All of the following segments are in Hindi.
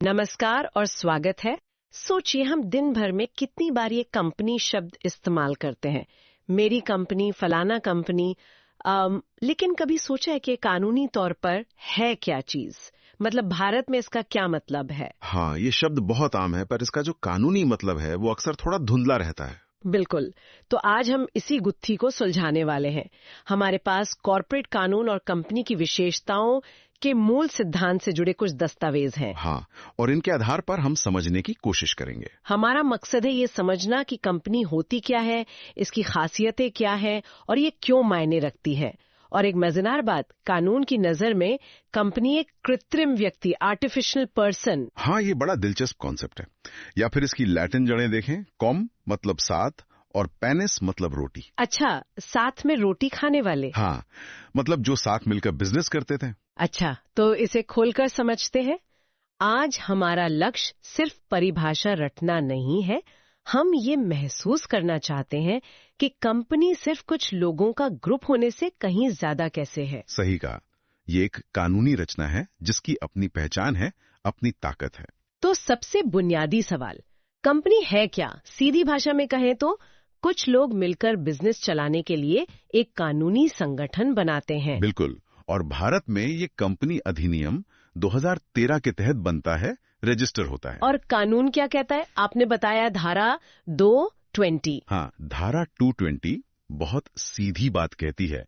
नमस्कार और स्वागत है। सोचिए हम दिन भर में कितनी बार ये कंपनी शब्द इस्तेमाल करते हैं। मेरी कंपनी, फलाना कंपनी। लेकिन कभी सोचा है कि कानूनी तौर पर है क्या चीज? मतलब भारत में इसका क्या मतलब है? हाँ, ये शब्द बहुत आम है, पर इसका जो कानूनी मतलब है वो अक्सर थोड़ा धुंधला रहता है। बिल्कुल। तो आज हम इसी गुत्थी को सुलझाने वाले हैं। हमारे पास कॉर्पोरेट कानून और कंपनी की विशेषताओं के मूल सिद्धांत से जुड़े कुछ दस्तावेज हैं। हाँ, और इनके आधार पर हम समझने की कोशिश करेंगे। हमारा मकसद है ये समझना कि कंपनी होती क्या है, इसकी खासियतें क्या है और ये क्यों मायने रखती है। और एक मजेदार बात, कानून की नजर में कंपनी एक कृत्रिम व्यक्ति, आर्टिफिशियल पर्सन। हाँ, ये बड़ा दिलचस्प कॉन्सेप्ट है। या फिर इसकी लैटिन जड़ें देखें। कॉम मतलब साथ और पेनिस मतलब रोटी। अच्छा, साथ में रोटी खाने वाले। हाँ, मतलब जो साथ मिलकर बिजनेस करते थे। अच्छा, तो इसे खोलकर समझते हैं। आज हमारा लक्ष्य सिर्फ परिभाषा रटना नहीं है, हम ये महसूस करना चाहते हैं कि कंपनी सिर्फ कुछ लोगों का ग्रुप होने से कहीं ज्यादा कैसे है। सही कहा, ये एक कानूनी रचना है जिसकी अपनी पहचान है, अपनी ताकत है। तो सबसे बुनियादी सवाल, कंपनी है क्या? सीधी भाषा में कहें तो कुछ लोग मिलकर बिजनेस चलाने के लिए एक कानूनी संगठन बनाते हैं। बिल्कुल, और भारत में ये कंपनी अधिनियम 2013 के तहत बनता है, रजिस्टर होता है। और कानून क्या कहता है? आपने बताया धारा 220। हाँ, धारा 220 बहुत सीधी बात कहती है।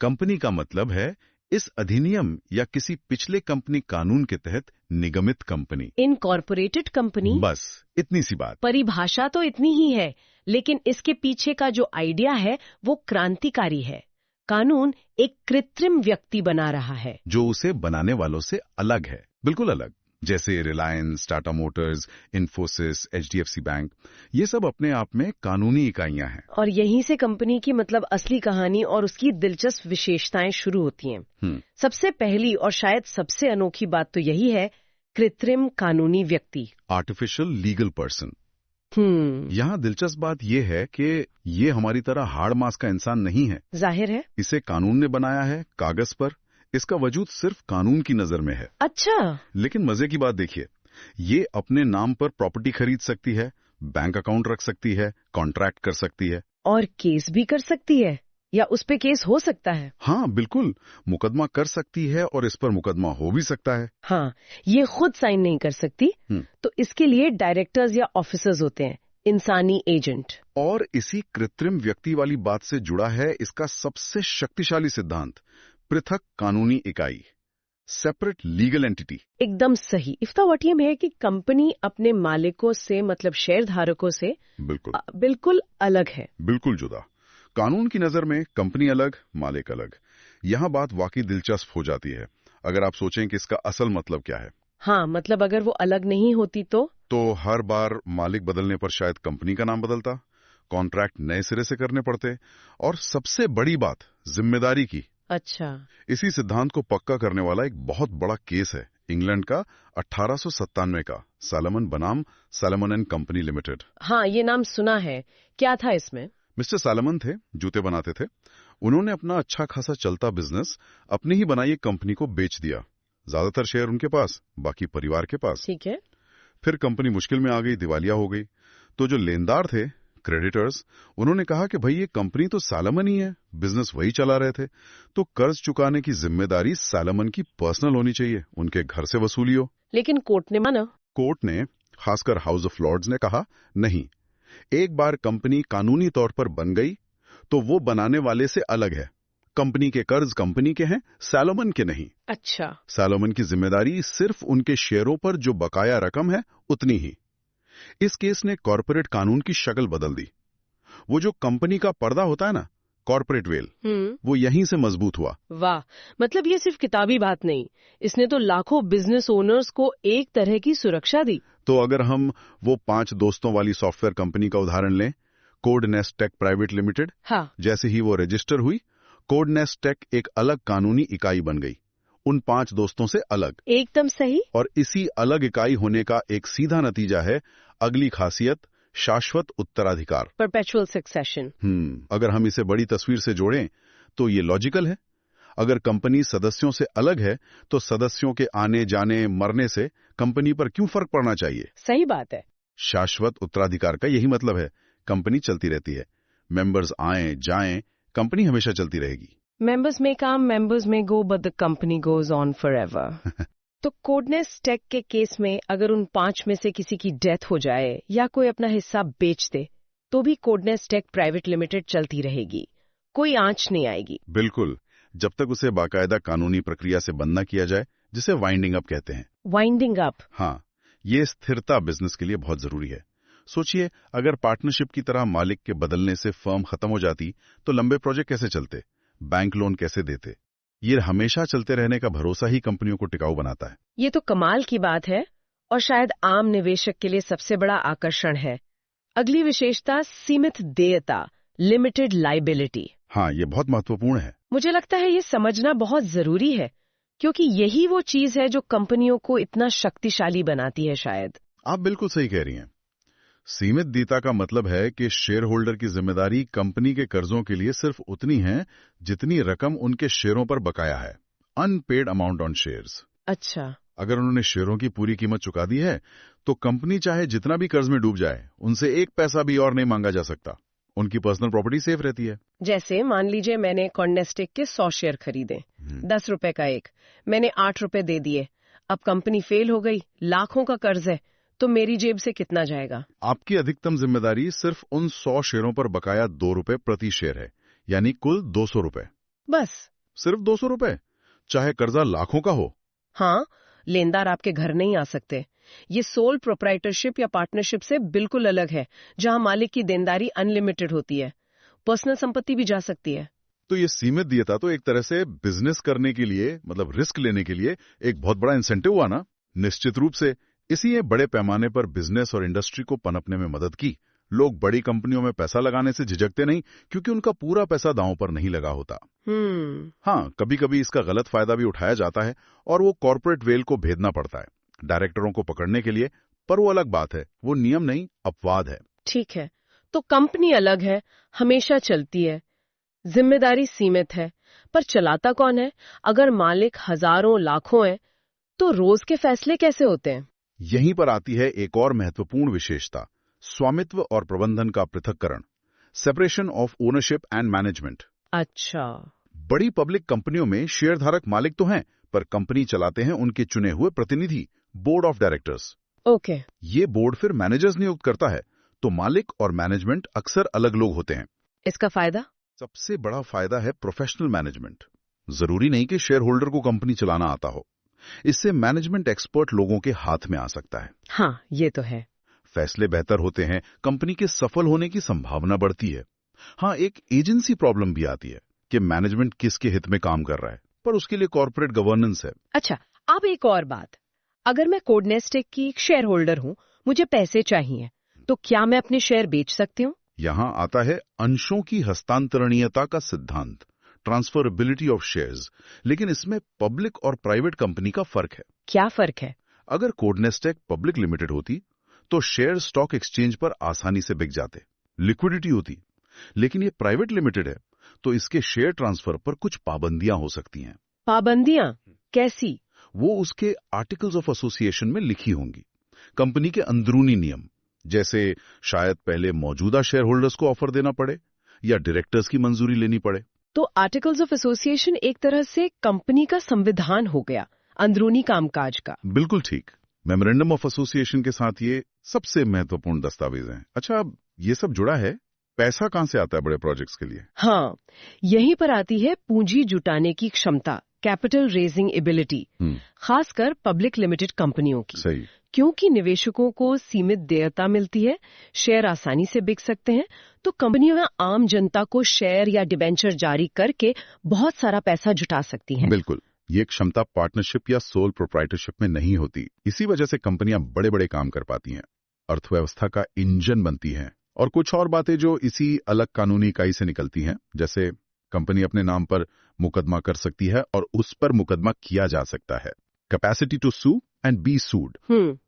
कंपनी का मतलब है इस अधिनियम या किसी पिछले कंपनी कानून के तहत निगमित कंपनी। Incorporated company. बस इतनी सी बात। परिभाषा तो इतनी ही है, लेकिन इसके पीछे का जो आइडिया है वो क्रांतिकारी है। कानून एक कृत्रिम व्यक्ति बना रहा है जो उसे बनाने वालों से अलग है, बिल्कुल अलग। जैसे Reliance, Tata Motors, Infosys, HDFC bank, ये सब अपने आप में कानूनी इकाइयां हैं। और यहीं से कंपनी की मतलब असली कहानी और उसकी दिलचस्प विशेषताएं शुरू होती हैं। सबसे पहली और शायद सबसे अनोखी बात तो यही है, कृत्रिम कानूनी व्यक्ति, आर्टिफिशियल लीगल पर्सन। हम्म। यहाँ दिलचस्प बात यह है कि ये हमारी तरह हाड़ मास का इंसान नहीं है। जाहिर है। इसे कानून ने बनाया है कागज पर। इसका वजूद सिर्फ कानून की नजर में है। अच्छा। लेकिन मजे की बात देखिए, ये अपने नाम पर प्रॉपर्टी खरीद सकती है, बैंक अकाउंट रख सकती है, कॉन्ट्रैक्ट कर सकती है। और केस भी कर सकती है, या उस पे केस हो सकता है? हाँ बिल्कुल, मुकदमा कर सकती है और इस पर मुकदमा हो भी सकता है। हाँ, ये खुद साइन नहीं कर सकती, तो इसके लिए डायरेक्टर्स या ऑफिसर्स होते हैं, इंसानी एजेंट। और इसी कृत्रिम व्यक्ति वाली बात से जुड़ा है इसका सबसे शक्तिशाली सिद्धांत, पृथक कानूनी इकाई, सेपरेट लीगल एंटिटी। एकदम सही। इसका मतलब है कि कंपनी अपने मालिकों से, मतलब शेयर धारकों से बिल्कुल अलग है। बिल्कुल जुदा। कानून की नजर में कंपनी अलग, मालिक अलग। यहाँ बात वाकई दिलचस्प हो जाती है अगर आप सोचें कि इसका असल मतलब क्या है। हाँ, मतलब अगर वो अलग नहीं होती तो हर बार मालिक बदलने पर शायद कंपनी का नाम बदलता, कॉन्ट्रैक्ट नए सिरे से करने पड़ते, और सबसे बड़ी बात, जिम्मेदारी की। अच्छा। इसी सिद्धांत को पक्का करने वाला एक बहुत बड़ा केस है, इंग्लैंड का 1897 का, सैलमन बनाम सैलमन एंड कंपनी लिमिटेड। हाँ, ये नाम सुना है। क्या था इसमें? मिस्टर सैलमन थे, जूते बनाते थे। उन्होंने अपना अच्छा खासा चलता बिजनेस अपनी ही बनाई एक कंपनी को बेच दिया। ज्यादातर शेयर उनके पास, बाकी परिवार के पास। ठीक है। फिर कंपनी मुश्किल में आ गई, दिवालिया हो गई। तो जो लेनदार थे, क्रेडिटर्स, उन्होंने कहा कि भाई ये कंपनी तो सैलमन ही है, बिजनेस वही चला रहे थे, तो कर्ज चुकाने की जिम्मेदारी सैलमन की पर्सनल होनी चाहिए, उनके घर से वसूली हो। लेकिन कोर्ट ने माना? कोर्ट ने, खासकर हाउस ऑफ लॉर्ड्स ने कहा नहीं, एक बार कंपनी कानूनी तौर पर बन गई तो वो बनाने वाले से अलग है। कंपनी के कर्ज कंपनी के हैं, सैलोमन के नहीं। अच्छा। सैलोमन की जिम्मेदारी सिर्फ उनके शेयरों पर जो बकाया रकम है उतनी ही। इस केस ने कॉर्पोरेट कानून की शक्ल बदल दी। वो जो कंपनी का पर्दा होता है ना, कॉर्पोरेट वेल, वो यहीं से मजबूत हुआ। वाह, मतलब ये सिर्फ किताबी बात नहीं, इसने तो लाखों बिजनेस ओनर्स को एक तरह की सुरक्षा दी। तो अगर हम वो 5 दोस्तों वाली सॉफ्टवेयर कंपनी का उदाहरण लें, कोडनेस्ट टेक प्राइवेट लिमिटेड। हाँ। जैसे ही वो रजिस्टर हुई, कोडनेस्ट टेक एक अलग कानूनी इकाई बन गई, उन 5 दोस्तों से अलग। एकदम सही। और इसी अलग इकाई होने का एक सीधा नतीजा है अगली खासियत, शाश्वत उत्तराधिकार, परपेचुअल सक्सेशन। अगर हम इसे बड़ी तस्वीर से जोड़ें तो ये लॉजिकल है। अगर कंपनी सदस्यों से अलग है तो सदस्यों के आने जाने मरने से कंपनी पर क्यों फर्क पड़ना चाहिए? सही बात है। शाश्वत उत्तराधिकार का यही मतलब है। कंपनी चलती रहती है, मेंबर्स आएं जाएं, कंपनी हमेशा चलती रहेगी। मेंबर्स में काम, मेंबर्स में go, but the company goes on forever. तो कोडनेस टेक के केस में अगर उन 5 में से किसी की डेथ हो जाए या कोई अपना हिस्सा बेच दे, तो भी कोडनेस टेक प्राइवेट लिमिटेड चलती रहेगी, कोई आंच नहीं आएगी। बिल्कुल, जब तक उसे बाकायदा कानूनी प्रक्रिया से बंद न किया जाए, जिसे वाइंडिंग अप कहते हैं। Winding up? हाँ, ये स्थिरता बिजनेस के लिए बहुत जरूरी है। सोचिए, अगर पार्टनरशिप की तरह मालिक के बदलने से फर्म खत्म हो जाती तो लंबे प्रोजेक्ट कैसे चलते, बैंक लोन कैसे देते? ये हमेशा चलते रहने का भरोसा ही कंपनियों को टिकाऊ बनाता है। ये तो कमाल की बात है और शायद आम निवेशक के लिए सबसे बड़ा आकर्षण है। अगली विशेषता, सीमित देयता, लिमिटेड लाइबिलिटी। हाँ, ये बहुत महत्वपूर्ण है। मुझे लगता है ये समझना बहुत जरूरी है, क्योंकि यही वो चीज है जो कंपनियों को इतना शक्तिशाली बनाती है शायद। आप बिल्कुल सही कह रही हैं। सीमित देयता का मतलब है कि शेयर होल्डर की जिम्मेदारी कंपनी के कर्जों के लिए सिर्फ उतनी है जितनी रकम उनके शेयरों पर बकाया है। Unpaid amount on shares. अच्छा। अगर उन्होंने शेयरों की पूरी कीमत चुका दी है तो कंपनी चाहे जितना भी कर्ज में डूब जाए, उनसे एक पैसा भी और नहीं मांगा जा सकता। उनकी पर्सनल प्रॉपर्टी सेफ रहती है। जैसे मान लीजिए मैंने कॉर्नेस्टेक के 100 शेयर खरीदे, 10 रुपए का एक, मैंने 8 रुपए दे दिए। अब कंपनी फेल हो गई, लाखों का कर्ज है, तो मेरी जेब से कितना जाएगा? आपकी अधिकतम जिम्मेदारी सिर्फ उन 100 शेयरों पर बकाया 2 रुपए प्रति शेयर है, यानी कुल 200 रुपए। बस? सिर्फ 200 रुपए, चाहे कर्जा लाखों का हो। हाँ, लेनदार आपके घर नहीं आ सकते। ये सोल प्रोप्राइटरशिप या पार्टनरशिप से बिल्कुल अलग है, जहां मालिक की देनदारी अनलिमिटेड होती है। पर्सनल संपत्ति भी जा सकती है। तो ये सीमित देयता तो एक तरह से बिजनेस करने के लिए, मतलब रिस्क लेने के लिए एक बहुत बड़ा इंसेंटिव हुआ ना। निश्चित रूप से इसी बड़े पैमाने पर बिजनेस और इंडस्ट्री को पनपने में मदद की। लोग बड़ी कंपनियों में पैसा लगाने से झिझकते नहीं, क्योंकि उनका पूरा पैसा दांव पर नहीं लगा होता। हाँ, कभी कभी इसका गलत फायदा भी उठाया जाता है और वो कॉर्पोरेट वेल को भेदना पड़ता है डायरेक्टरों को पकड़ने के लिए, पर वो अलग बात है, वो नियम नहीं, अपवाद है। ठीक है, तो कंपनी अलग है, हमेशा चलती है, जिम्मेदारी सीमित है, पर चलाता कौन है? अगर मालिक हजारों लाखों है, तो रोज के फैसले कैसे होते हैं? यहीं पर आती है एक और महत्वपूर्ण विशेषता, स्वामित्व और प्रबंधन का पृथक्करण, separation of ownership and management. अच्छा। बड़ी पब्लिक कंपनियों में शेयरधारक मालिक तो हैं, पर कंपनी चलाते हैं उनके चुने हुए प्रतिनिधि, बोर्ड ऑफ डायरेक्टर्स। ओके। ये बोर्ड फिर मैनेजर्स नियुक्त करता है, तो मालिक और मैनेजमेंट अक्सर अलग लोग होते हैं। इसका फायदा? सबसे बड़ा फायदा है प्रोफेशनल मैनेजमेंट। जरूरी नहीं कि शेयर होल्डर को कंपनी चलाना आता हो। इससे मैनेजमेंट एक्सपर्ट लोगों के हाथ में आ सकता है। हाँ, ये तो है। फैसले बेहतर होते हैं, कंपनी के सफल होने की संभावना बढ़ती है। हाँ, एक एजेंसी प्रॉब्लम भी आती है कि मैनेजमेंट किसके हित में काम कर रहा है, पर उसके लिए कॉर्पोरेट गवर्नेंस है। अच्छा, अब एक और बात, अगर मैं कोडनेस्टेक की एक शेयर होल्डर हूँ, मुझे पैसे चाहिए, तो क्या मैं अपने शेयर बेच सकती हूँ? यहाँ आता है अंशों की हस्तांतरणीयता का सिद्धांत, ट्रांसफरेबिलिटी ऑफ शेयर्स। लेकिन इसमें पब्लिक और प्राइवेट कंपनी का फर्क है। क्या फर्क है? अगर कोडनेस्टेक पब्लिक लिमिटेड होती तो शेयर स्टॉक एक्सचेंज पर आसानी से बिक जाते, लिक्विडिटी होती। लेकिन ये प्राइवेट लिमिटेड है, तो इसके शेयर ट्रांसफर पर कुछ पाबंदियां हो सकती हैं। पाबंदियां? कैसी? वो उसके आर्टिकल्स ऑफ एसोसिएशन में लिखी होंगी, कंपनी के अंदरूनी नियम, जैसे शायद पहले मौजूदा शेयर होल्डर्स को ऑफर देना पड़े या डायरेक्टर्स की मंजूरी लेनी पड़े। तो आर्टिकल्स ऑफ एसोसिएशन एक तरह से कंपनी का संविधान हो गया, अंदरूनी कामकाज का। बिल्कुल ठीक। मेमोरेंडम ऑफ एसोसिएशन के साथ ये सबसे महत्वपूर्ण दस्तावेज हैं। अच्छा, अब ये सब जुड़ा है, पैसा कहां से आता है बड़े प्रोजेक्ट्स के लिए? हाँ, यहीं पर आती है पूंजी जुटाने की क्षमता, कैपिटल रेजिंग एबिलिटी, खासकर पब्लिक लिमिटेड कंपनियों की। सही। क्योंकि निवेशकों को सीमित देयता मिलती है, शेयर आसानी से बिक सकते हैं, तो कंपनियां आम जनता को शेयर या डिबेंचर जारी करके बहुत सारा पैसा जुटा सकती हैं। बिल्कुल, ये क्षमता पार्टनरशिप या सोल प्रोप्राइटरशिप में नहीं होती। इसी वजह से कंपनियां बड़े बड़े काम कर पाती हैं, अर्थव्यवस्था का इंजन बनती हैं। और कुछ और बातें जो इसी अलग कानूनी इकाई से निकलती हैं, जैसे कंपनी अपने नाम पर मुकदमा कर सकती है और उस पर मुकदमा किया जा सकता है। Capacity to sue and be sued.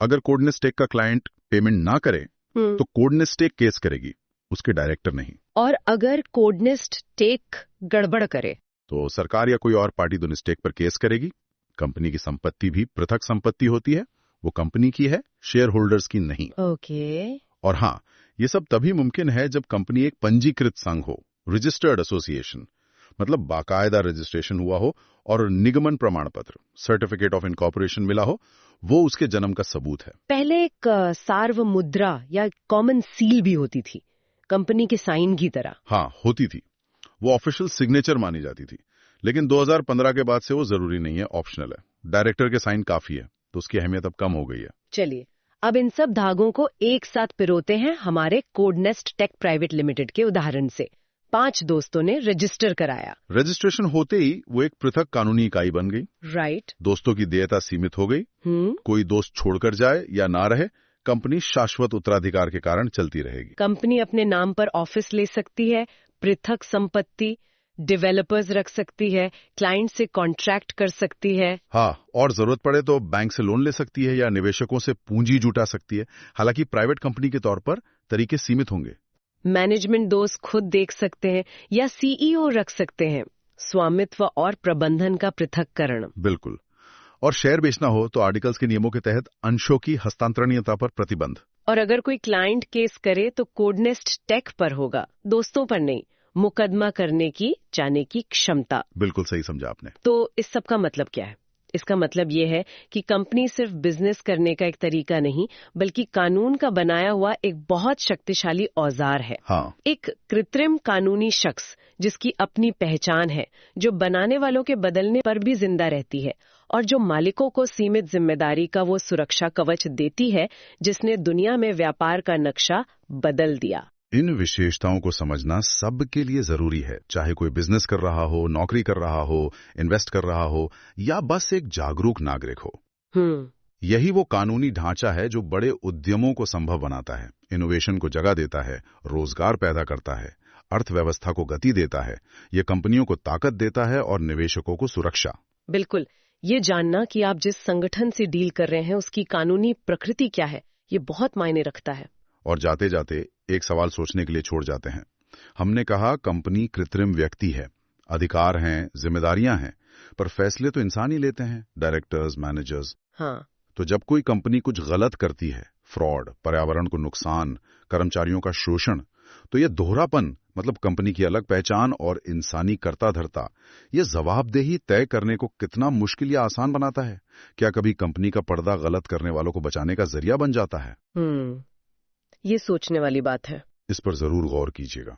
अगर कोडनेस्टेक का क्लाइंट पेमेंट ना करे तो कोडनेस्टेक केस करेगी, उसके डायरेक्टर नहीं। और अगर कोडनेस्टेक गड़बड़ करे तो सरकार या कोई और पार्टी दोनों स्टेक पर केस करेगी। कंपनी की संपत्ति भी पृथक संपत्ति होती है, वो कंपनी की है, शेयर होल्डर्स की नहीं। ओके। और हाँ, ये सब तभी मुमकिन है जब कंपनी एक पंजीकृत संघ हो, रजिस्टर्ड एसोसिएशन, मतलब बाकायदा रजिस्ट्रेशन हुआ हो और निगमन प्रमाण पत्र, सर्टिफिकेट ऑफ इनकॉर्पोरेशन मिला हो, वो उसके जन्म का सबूत है। पहले एक सार्वमुद्रा या कॉमन सील भी होती थी, कंपनी के साइन की तरह। हाँ, होती थी। वो ऑफिशियल सिग्नेचर मानी जाती थी, लेकिन 2015 के बाद से वो जरूरी नहीं है, ऑप्शनल है। डायरेक्टर के साइन काफी है, तो उसकी अहमियत अब कम हो गई है। चलिए, अब इन सब धागों को एक साथ पिरोते हैं हमारे कोडनेस्ट टेक प्राइवेट लिमिटेड के उदाहरण से। 5 दोस्तों ने रजिस्टर कराया। रजिस्ट्रेशन होते ही वो एक पृथक कानूनी इकाई बन गई। राइट। दोस्तों की देयता सीमित हो गई। कोई दोस्त छोड़कर जाए या ना रहे, कंपनी शाश्वत उत्तराधिकार के कारण चलती रहेगी। कंपनी अपने नाम पर ऑफिस ले सकती है, पृथक संपत्ति, डेवलपर्स रख सकती है, क्लाइंट से कॉन्ट्रैक्ट कर सकती है। हाँ, और जरूरत पड़े तो बैंक से लोन ले सकती है या निवेशकों से पूंजी जुटा सकती है। हालांकि प्राइवेट कंपनी के तौर पर तरीके सीमित होंगे। मैनेजमेंट दोस्त खुद देख सकते हैं या सीईओ रख सकते हैं। स्वामित्व और प्रबंधन का पृथक्करण। बिल्कुल। और शेयर बेचना हो तो आर्टिकल्स के नियमों के तहत अंशों की हस्तांतरणीयता पर प्रतिबंध। और अगर कोई क्लाइंट केस करे तो कोडनेस्ट टेक पर होगा, दोस्तों पर नहीं। मुकदमा करने की जाने की क्षमता। बिल्कुल सही समझा आपने। तो इस सब का मतलब क्या है? इसका मतलब ये है कि कंपनी सिर्फ बिजनेस करने का एक तरीका नहीं, बल्कि कानून का बनाया हुआ एक बहुत शक्तिशाली औजार है। हाँ। एक कृत्रिम कानूनी शख्स जिसकी अपनी पहचान है, जो बनाने वालों के बदलने पर भी जिंदा रहती है और जो मालिकों को सीमित जिम्मेदारी का वो सुरक्षा कवच देती है जिसने दुनिया में व्यापार का नक्शा बदल दिया। इन विशेषताओं को समझना सबके लिए जरूरी है, चाहे कोई बिजनेस कर रहा हो, नौकरी कर रहा हो, इन्वेस्ट कर रहा हो या बस एक जागरूक नागरिक हो। यही वो कानूनी ढांचा है जो बड़े उद्यमों को संभव बनाता है, इनोवेशन को जगह देता है, रोजगार पैदा करता है, अर्थव्यवस्था को गति देता है, ये कंपनियों को ताकत देता है और निवेशकों को सुरक्षा। बिल्कुल। ये जानना कि आप जिस संगठन से डील कर रहे हैं उसकी कानूनी प्रकृति क्या है, ये बहुत मायने रखता है। और जाते जाते एक सवाल सोचने के लिए छोड़ जाते हैं। हमने कहा कंपनी कृत्रिम व्यक्ति है, अधिकार हैं, जिम्मेदारियां हैं, पर फैसले तो इंसान ही लेते हैं, डायरेक्टर्स, मैनेजर्स। हाँ। तो जब कोई कंपनी कुछ गलत करती है, फ्रॉड, पर्यावरण को नुकसान, कर्मचारियों का शोषण, तो यह दोहरापन, मतलब कंपनी की अलग पहचान और इंसानी कर्ता धर्ता, ये जवाबदेही तय करने को कितना मुश्किल या आसान बनाता है। क्या कभी कंपनी का पर्दा गलत करने वालों को बचाने का जरिया बन जाता है? ये सोचने वाली बात है। इस पर जरूर गौर कीजिएगा।